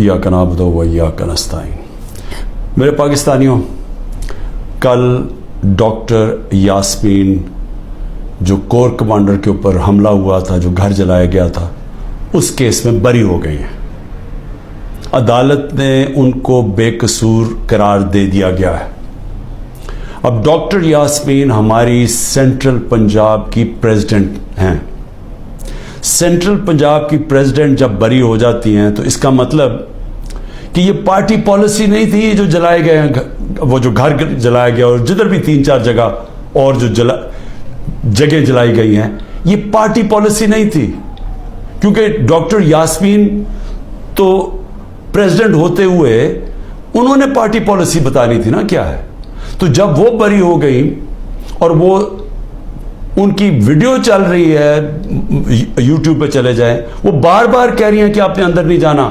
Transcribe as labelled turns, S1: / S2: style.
S1: इय्याक नअबुदु व इय्याक नस्तईन। मेरे पाकिस्तानियों, कल डॉक्टर यास्मीन जो कोर कमांडर के ऊपर हमला हुआ था, जो घर जलाया गया था, उस केस में बरी हो गई हैं। अदालत ने उनको बेकसूर करार दे दिया गया है। अब डॉक्टर यास्मीन हमारी सेंट्रल पंजाब की प्रेसिडेंट हैं। सेंट्रल पंजाब की प्रेसिडेंट जब बरी हो जाती हैं तो इसका मतलब कि ये पार्टी पॉलिसी नहीं थी। ये जो जलाए गए हैं, वो जो घर जलाया गया और जिधर भी 3-4 जगह और जो जगह जलाई गई हैं, ये पार्टी पॉलिसी नहीं थी। क्योंकि डॉक्टर यास्मीन तो प्रेसिडेंट होते हुए उन्होंने पार्टी पॉलिसी बतानी थी ना क्या है। तो जब वो बरी हो गई और वो उनकी वीडियो चल रही है, यूट्यूब पे चले जाएं, वो बार बार कह रही हैं कि आपने अंदर नहीं जाना।